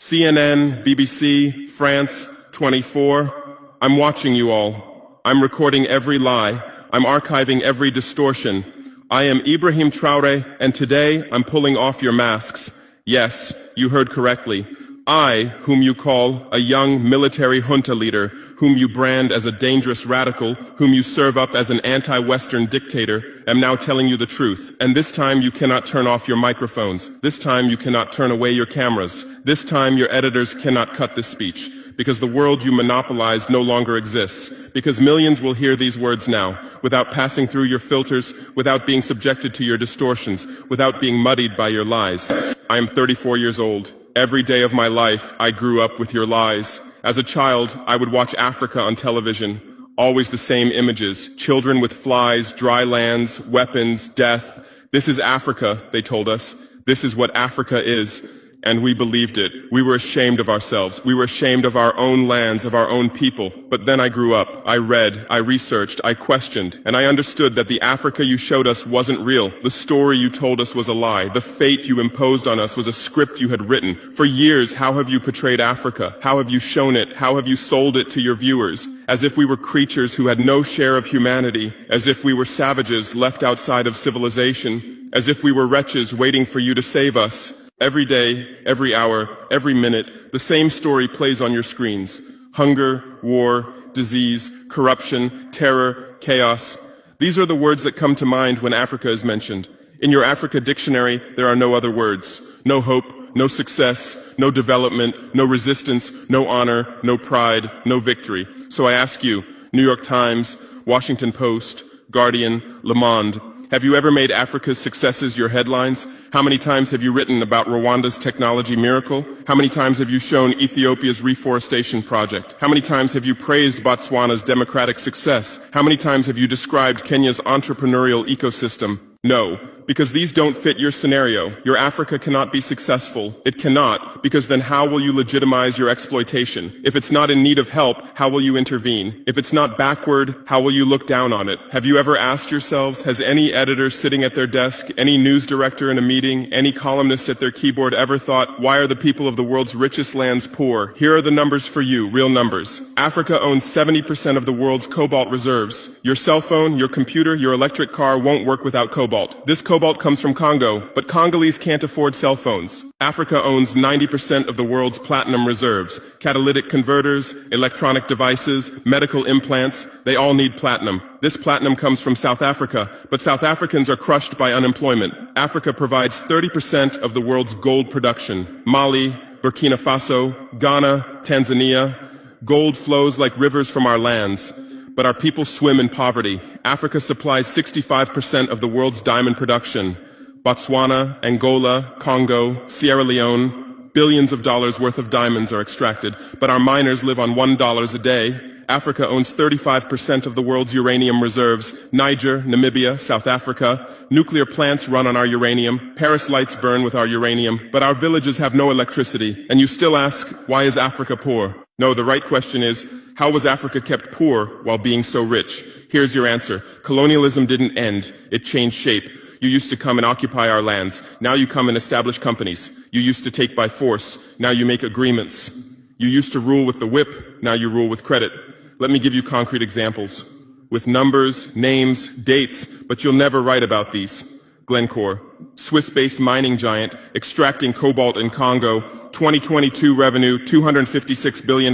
CNN, BBC, France, 24. I'm watching you all. I'm recording every lie. I'm archiving every distortion. I am Ibrahim Traoré, and today I'm pulling off your masks. Yes, you heard correctly. I, whom you call a young military junta leader, whom you brand as a dangerous radical, whom you serve up as an anti-Western dictator, am now telling you the truth. And this time you cannot turn off your microphones. This time you cannot turn away your cameras. This time your editors cannot cut this speech. Because the world you monopolize no longer exists. Because millions will hear these words now, without passing through your filters, without being subjected to your distortions, without being muddied by your lies. I am 34 years old. Every day of my life, I grew up with your lies. As a child, I would watch Africa on television. Always the same images. Children with flies, dry lands, weapons, death. This is Africa, they told us. This is what Africa is. And we believed it. We were ashamed of ourselves. We were ashamed of our own lands, of our own people. But then I grew up. I read, I researched, I questioned, and I understood that the Africa you showed us wasn't real. The story you told us was a lie. The fate you imposed on us was a script you had written. For years, how have you portrayed Africa? How have you shown it? How have you sold it to your viewers? As if we were creatures who had no share of humanity. As if we were savages left outside of civilization. As if we were wretches waiting for you to save us. Every day, every hour, every minute, the same story plays on your screens. Hunger, war, disease, corruption, terror, chaos. These are the words that come to mind when Africa is mentioned. In your Africa dictionary, there are no other words. No hope, no success, no development, no resistance, no honor, no pride, no victory. So I ask you, New York Times, Washington Post, Guardian, Le Monde, have you ever made Africa's successes your headlines? How many times have you written about Rwanda's technology miracle? How many times have you shown Ethiopia's reforestation project? How many times have you praised Botswana's democratic success? How many times have you described Kenya's entrepreneurial ecosystem? No, because these don't fit your scenario. Your Africa cannot be successful. It cannot, because then how will you legitimize your exploitation? If it's not in need of help, how will you intervene? If it's not backward, how will you look down on it? Have you ever asked yourselves, has any editor sitting at their desk, any news director in a meeting, any columnist at their keyboard ever thought, why are the people of the world's richest lands poor? Here are the numbers for you, real numbers. Africa owns 70% of the world's cobalt reserves. Your cell phone, your computer, your electric car won't work without cobalt. This cobalt comes from Congo, but Congolese can't afford cell phones. Africa owns 90% of the world's platinum reserves. Catalytic converters, electronic devices, medical implants, they all need platinum. This platinum comes from South Africa, but South Africans are crushed by unemployment. Africa provides 30% of the world's gold production. Mali, Burkina Faso, Ghana, Tanzania. Gold flows like rivers from our lands. But our people swim in poverty. Africa supplies 65% of the world's diamond production. Botswana, Angola, Congo, Sierra Leone, billions of dollars worth of diamonds are extracted, but our miners live on $1 a day. Africa owns 35% of the world's uranium reserves. Niger, Namibia, South Africa. Nuclear plants run on our uranium. Paris lights burn with our uranium, but our villages have no electricity. And you still ask, why is Africa poor? No, the right question is, how was Africa kept poor while being so rich? Here's your answer. Colonialism didn't end. It changed shape. You used to come and occupy our lands. Now you come and establish companies. You used to take by force. Now you make agreements. You used to rule with the whip. Now you rule with credit. Let me give you concrete examples. With numbers, names, dates, but you'll never write about these. Glencore, Swiss-based mining giant, extracting cobalt in Congo. 2022 revenue, $256 billion,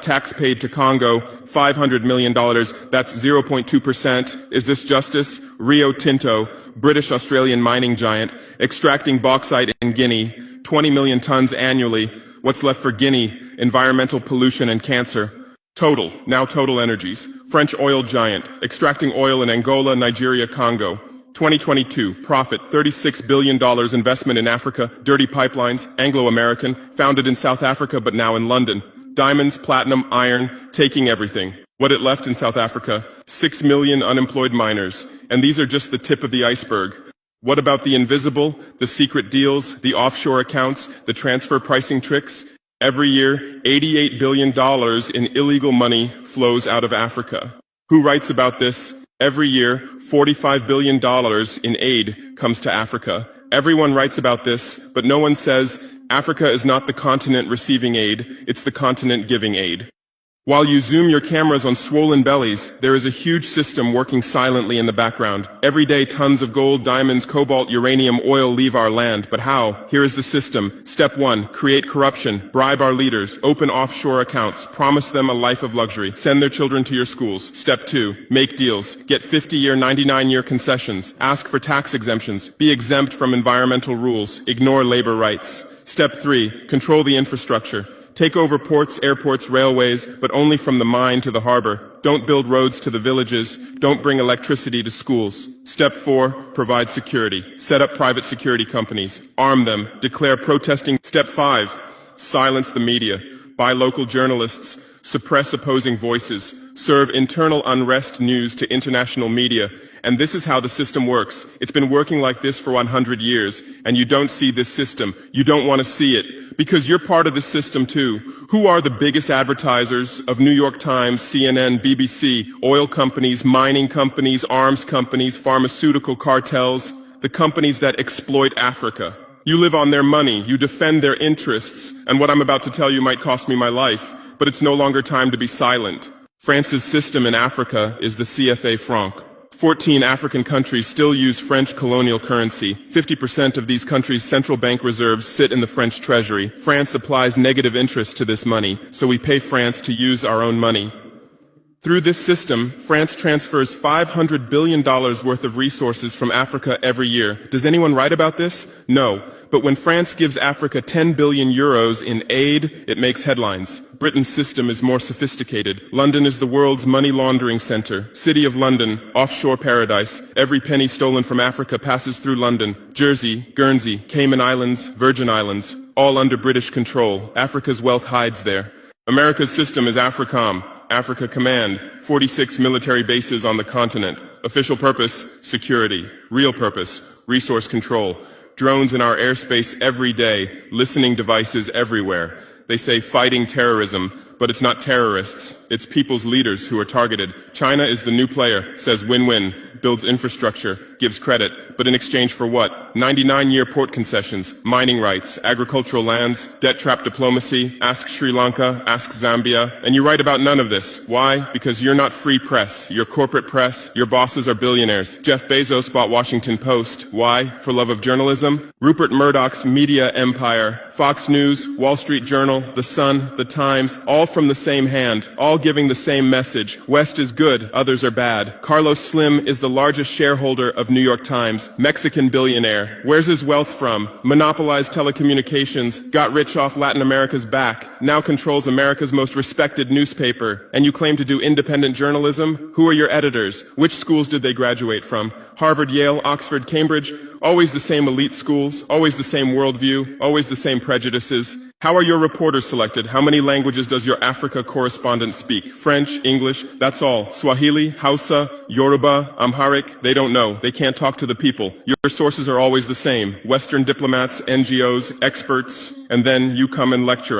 tax paid to Congo, $500 million, that's 0.2%. Is this justice? Rio Tinto, British-Australian mining giant, extracting bauxite in Guinea, 20 million tons annually. What's left for Guinea? Environmental pollution and cancer. Total, now Total Energies, French oil giant, extracting oil in Angola, Nigeria, Congo. 2022, profit, $36 billion investment in Africa, dirty pipelines, Anglo-American, founded in South Africa but now in London. Diamonds, platinum, iron, taking everything. What it left in South Africa? 6 million unemployed miners. And these are just the tip of the iceberg. What about the invisible, the secret deals, the offshore accounts, the transfer pricing tricks? Every year, $88 billion in illegal money flows out of Africa. Who writes about this? Every year, $45 billion in aid comes to Africa. Everyone writes about this, but no one says Africa is not the continent receiving aid, it's the continent giving aid. While you zoom your cameras on swollen bellies, there is a huge system working silently in the background. Every day, tons of gold, diamonds, cobalt, uranium, oil leave our land. But how? Here is the system. Step 1, create corruption, bribe our leaders, open offshore accounts, promise them a life of luxury, send their children to your schools. Step 2, make deals, get 50-year, 99-year concessions, ask for tax exemptions, be exempt from environmental rules, ignore labor rights. Step 3, control the infrastructure. Take over ports, airports, railways, but only from the mine to the harbor. Don't build roads to the villages. Don't bring electricity to schools. Step 4, provide security. Set up private security companies. Arm them. Declare protesting. Step 5, silence the media. Buy local journalists. Suppress opposing voices. Serve internal unrest news to international media. And this is how the system works. It's been working like this for 100 years, and you don't see this system. You don't want to see it, because you're part of the system too. Who are the biggest advertisers of New York Times, CNN, BBC, oil companies, mining companies, arms companies, pharmaceutical cartels, the companies that exploit Africa? You live on their money, you defend their interests, and what I'm about to tell you might cost me my life, but it's no longer time to be silent. France's system in Africa is the CFA franc. 14 African countries still use French colonial currency. 50% of these countries' central bank reserves sit in the French treasury. France applies negative interest to this money, so we pay France to use our own money. Through this system, France transfers $500 billion worth of resources from Africa every year. Does anyone write about this? No. But when France gives Africa 10 billion euros in aid, it makes headlines. Britain's system is more sophisticated. London is the world's money laundering center. City of London, offshore paradise. Every penny stolen from Africa passes through London. Jersey, Guernsey, Cayman Islands, Virgin Islands, all under British control. Africa's wealth hides there. America's system is AFRICOM, Africa Command, 46 military bases on the continent. Official purpose, security. Real purpose, resource control. Drones in our airspace every day, listening devices everywhere. They say fighting terrorism, but it's not terrorists, it's people's leaders who are targeted. China is the new player, says win-win, builds infrastructure, gives credit, but in exchange for what? 99-year port concessions, mining rights, agricultural lands, debt-trap diplomacy, ask Sri Lanka, ask Zambia, and you write about none of this. Why? Because you're not free press, you're corporate press, your bosses are billionaires. Jeff Bezos bought Washington Post. Why? For love of journalism? Rupert Murdoch's media empire, Fox News, Wall Street Journal, The Sun, The Times, all from the same hand, all giving the same message. West is good, others are bad. Carlos Slim is the largest shareholder of New York Times, Mexican billionaire. Where's his wealth from? Monopolized telecommunications, got rich off Latin America's back, now controls America's most respected newspaper. And you claim to do independent journalism? Who are your editors? Which schools did they graduate from? Harvard, Yale, Oxford, Cambridge? Always the same elite schools, always the same worldview, always the same prejudices. How are your reporters selected? How many languages does your Africa correspondent speak? French, English, that's all. Swahili, Hausa, Yoruba, Amharic, they don't know. They can't talk to the people. Your sources are always the same. Western diplomats, NGOs, experts, and then you come and lecture us.